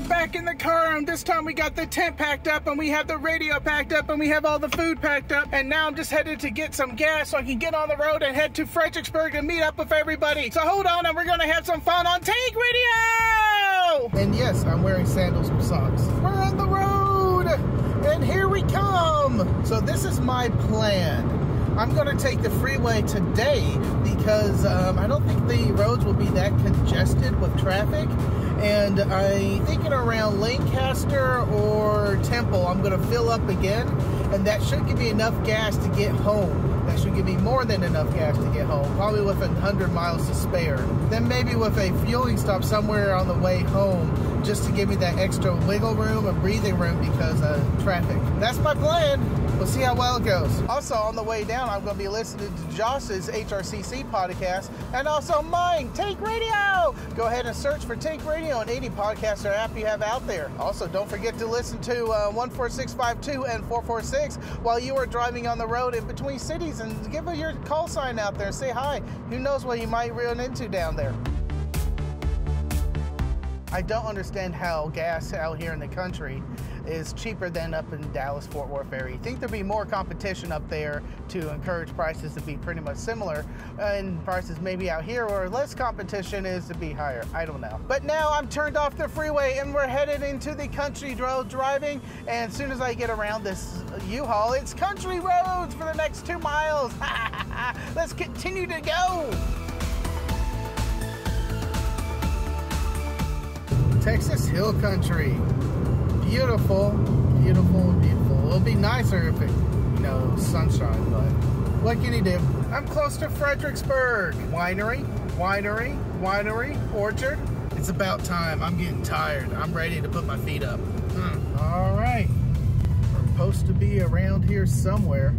Back in the car, and this time we got the tent packed up and we have the radio packed up and we have all the food packed up, and now I'm just headed to get some gas so I can get on the road and head to Fredericksburg and meet up with everybody. So hold on, and we're gonna have some fun on Tank Radio! And yes, I'm wearing sandals with socks. We're on the road, and here we come. So this is my plan. I'm going to take the freeway today because I don't think the roads will be that congested with traffic. And I'm thinking around Lancaster or Temple, I'm going to fill up again. And that should give me enough gas to get home. That should give me more than enough gas to get home, probably with 100 miles to spare. Then maybe with a fueling stop somewhere on the way home, just to give me that extra wiggle room and breathing room because of traffic. That's my plan. We'll see how well it goes. Also, on the way down, I'm going to be listening to Josh's HRCC podcast and also mine, Tank Radio. Go ahead and search for Tank Radio on any podcaster app you have out there. Also, don't forget to listen to 14652 and 446 while you are driving on the road in between cities, and give your call sign out there. Say hi. Who knows what you might run into down there. I don't understand how gas out here in the country is cheaper than up in Dallas-Fort Worth area. You think there'd be more competition up there to encourage prices to be pretty much similar, and prices maybe out here or less competition is to be higher. I don't know. But now I'm turned off the freeway and we're headed into the country road driving, and as soon as I get around this U-Haul, it's country roads for the next 2 miles. Let's continue to go. Texas Hill Country. Beautiful, beautiful, beautiful. It'll be nicer if it, you know, sunshine, but what can you do? I'm close to Fredericksburg. Winery, winery, winery, orchard. It's about time. I'm getting tired. I'm ready to put my feet up. All right. We're supposed to be around here somewhere.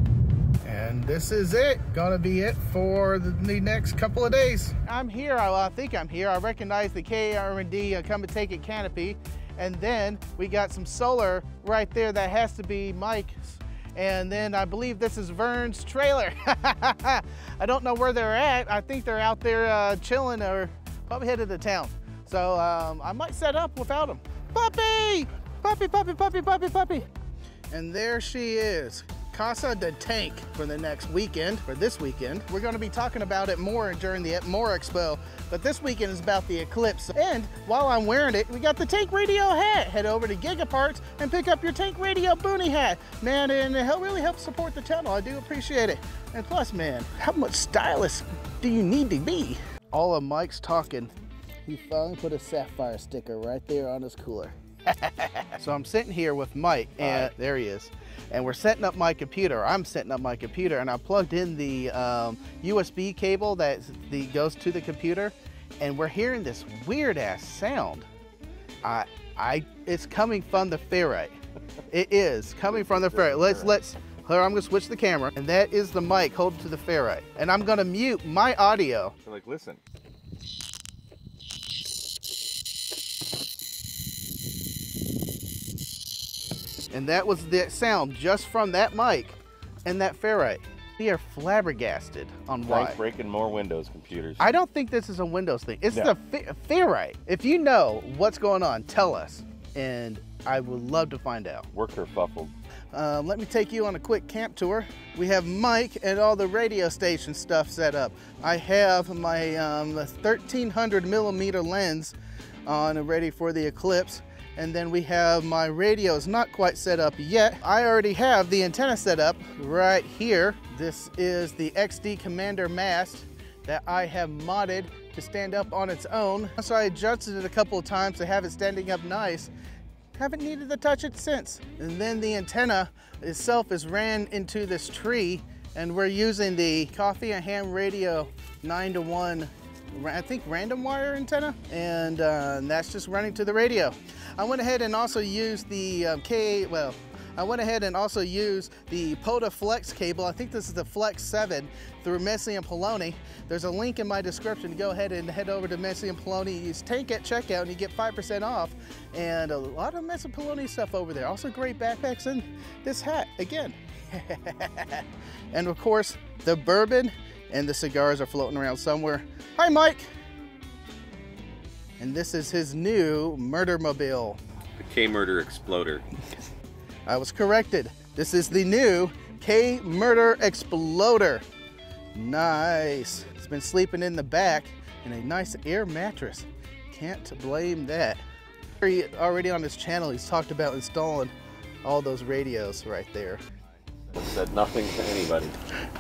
And this is it. Gonna be it for the next couple of days. I'm here. I think I'm here. I recognize the KR&D Come and Take It canopy. And then we got some solar right there that has to be Mike's. And then I believe this is Vern's trailer. I don't know where they're at. I think they're out there chilling or probably headed to town. So I might set up without them. Puppy! Puppy, puppy, puppy, puppy, puppy. And there she is. Casa de Tank for the next weekend, for this weekend. We're gonna be talking about it more during the More Expo, but this weekend is about the Eclipse. And while I'm wearing it, we got the Tank Radio hat. Head over to Gigaparts and pick up your Tank Radio boonie hat. Man, and it really helps support the channel. I do appreciate it. And plus, man, how much stylish do you need to be? All of Mike's talking, he finally put a sapphire sticker right there on his cooler. So I'm sitting here with Mike, and there he is. And we're setting up my computer. I'm setting up my computer, and I plugged in the USB cable that goes to the computer, and we're hearing this weird ass sound. It's coming from the ferrite. It is coming from the ferrite. Here, I'm gonna switch the camera, and that is the mic holding to the ferrite. And I'm gonna mute my audio. So like, listen. And that was the sound just from that mic and that ferrite. We are flabbergasted on why. Frank's breaking more Windows computers. I don't think this is a Windows thing. It's the ferrite. If you know what's going on, tell us. And I would love to find out. We're kerfuffled. Let me take you on a quick camp tour. We have Mike and all the radio station stuff set up. I have my 1300 millimeter lens on ready for the Eclipse. And then we have my radios not quite set up yet. I already have the antenna set up right here. This is the XD Commander mast that I have modded to stand up on its own. So I adjusted it a couple of times to have it standing up nice. Haven't needed to touch it since. And then the antenna itself is ran into this tree, and we're using the Coffee and Ham Radio 9-to-1, I think, random wire antenna, and that's just running to the radio. I went ahead and also used the POTA Flex cable. I think this is the Flex 7 through Messi and Poloni. There's a link in my description to go ahead and head over to Messi and Poloni. Use Tank at checkout and you get 5% off. And a lot of Messi and Poloni stuff over there. Also great backpacks and this hat again. And of course, the bourbon and the cigars are floating around somewhere. Hi, Mike. And this is his new murder mobile. The K-Murder Exploder. I was corrected. This is the new K-Murder Exploder. Nice. It's been sleeping in the back in a nice air mattress. Can't blame that. Already on his channel, he's talked about installing all those radios right there. Said nothing to anybody.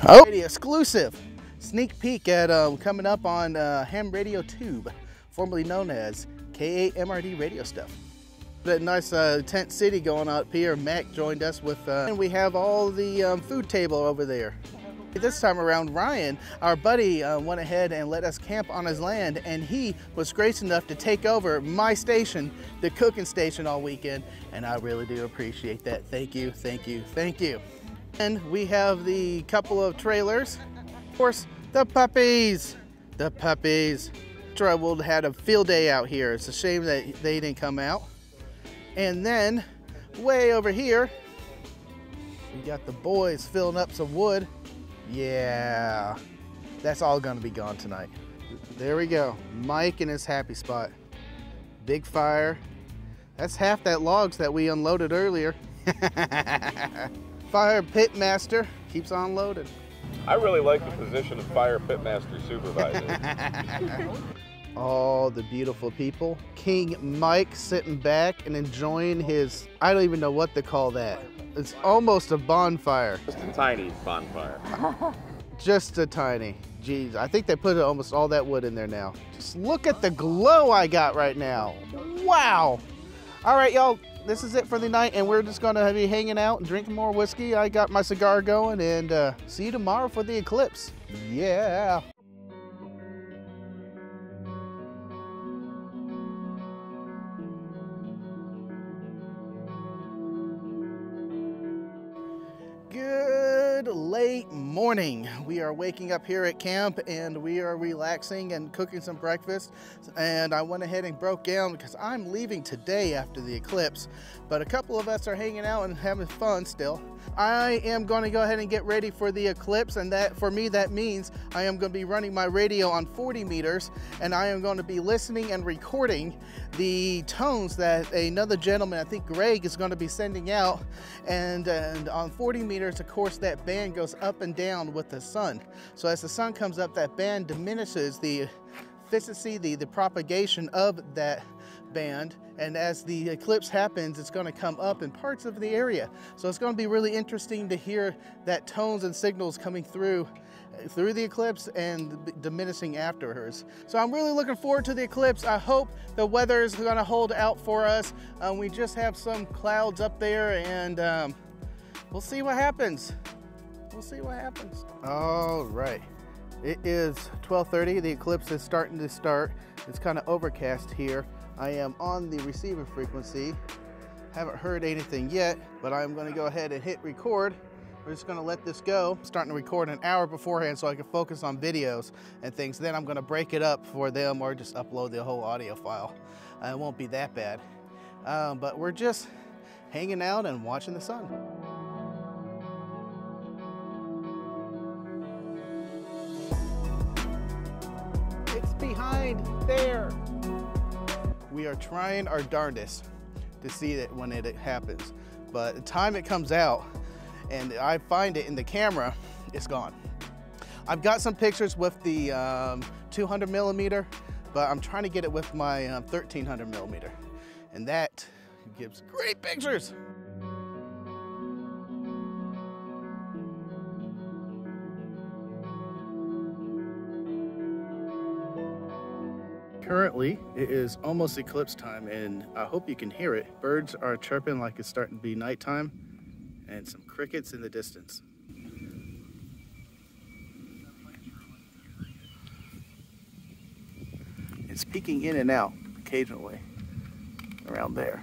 Oh, exclusive sneak peek at coming up on Ham Radio Tube, formerly known as KAMRD Radio Stuff. That nice tent city going up here. Mac joined us with, and we have all the food table over there. This time around, Ryan, our buddy, went ahead and let us camp on his land, and he was gracious enough to take over my station, the cooking station, all weekend, and I really do appreciate that. Thank you, thank you, thank you. And we have the couple of trailers. Of course, the puppies. The puppies. Trouble had a field day out here. It's a shame that they didn't come out. And then, way over here, we got the boys filling up some wood. Yeah, that's all gonna be gone tonight. There we go. Mike in his happy spot. Big fire. That's half that logs that we unloaded earlier. Fire pit master keeps on loading. I really like the position of Fire Pitmaster Supervisor. All the beautiful people. King Mike sitting back and enjoying his, I don't even know what to call that. It's almost a bonfire. Just a tiny bonfire. Just a tiny. Jeez, I think they put almost all that wood in there now. Just look at the glow I got right now. Wow. All right, y'all. This is it for the night, and we're just gonna be hanging out and drinking more whiskey. I got my cigar going, and see you tomorrow for the eclipse. Yeah. Good late morning. We are waking up here at camp and we are relaxing and cooking some breakfast, and I went ahead and broke down because I'm leaving today after the eclipse, but a couple of us are hanging out and having fun still. I am going to go ahead and get ready for the eclipse, and that for me that means I am going to be running my radio on 40 meters, and I am going to be listening and recording the tones that another gentleman, I think Greg, is going to be sending out, and on 40 meters, of course, that band goes up and down with the sun. So as the sun comes up, that band diminishes the efficiency, the propagation of that band, and as the eclipse happens, it's going to come up in parts of the area. So it's going to be really interesting to hear that tones and signals coming through the eclipse and diminishing afterwards. So I'm really looking forward to the eclipse. I hope the weather is going to hold out for us. We just have some clouds up there, and we'll see what happens. We'll see what happens. All right. It is 12:30. The eclipse is starting to start. It's kind of overcast here. I am on the receiver frequency. Haven't heard anything yet, but I'm going to go ahead and hit record. We're just going to let this go. I'm starting to record an hour beforehand so I can focus on videos and things. Then I'm going to break it up for them or just upload the whole audio file. It won't be that bad. But we're just hanging out and watching the sun. It's behind there. We are trying our darndest to see it when it happens, but the time it comes out and I find it in the camera, it's gone. I've got some pictures with the 200 millimeter, but I'm trying to get it with my 1300 millimeter, and that gives great pictures. Currently, it is almost eclipse time, and I hope you can hear it. Birds are chirping like it's starting to be nighttime, and some crickets in the distance. It's peeking in and out occasionally around there.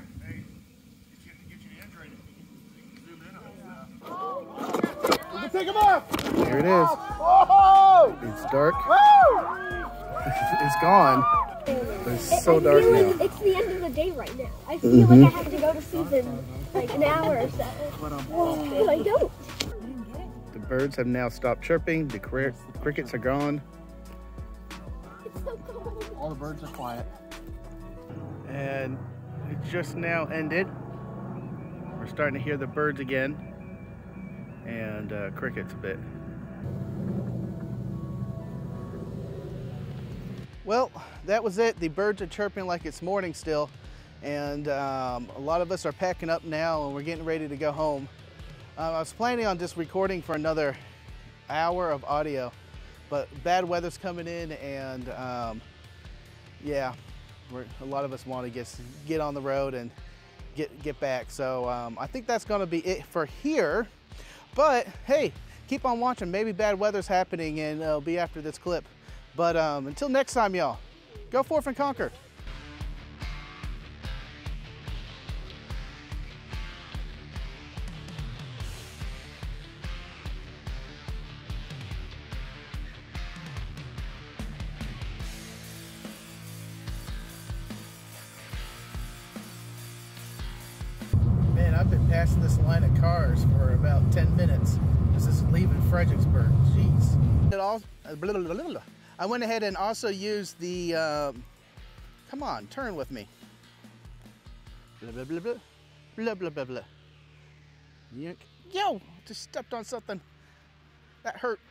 Take him off! There it is. Oh! It's dark. Woo! It's gone. But it's so dark now. It's the end of the day right now. I feel like I have to go to sleep in like an hour or so. But I don't. The birds have now stopped chirping. The crickets are gone. It's so cold. All the birds are quiet. And it just now ended. We're starting to hear the birds again. And crickets a bit. Well, that was it. The birds are chirping like it's morning still. And a lot of us are packing up now and we're getting ready to go home. I was planning on just recording for another hour of audio, but bad weather's coming in and yeah, a lot of us want to get on the road and get back. So I think that's gonna be it for here. But hey, keep on watching. Maybe bad weather's happening and it'll be after this clip. But until next time, y'all, go forth and conquer. Man, I've been passing this line of cars for about 10 minutes. This is leaving Fredericksburg. Jeez. I went ahead and also used the, come on, turn with me. Blah, blah, blah, blah, blah, blah, blah, blah. Yo, just stepped on something. That hurt.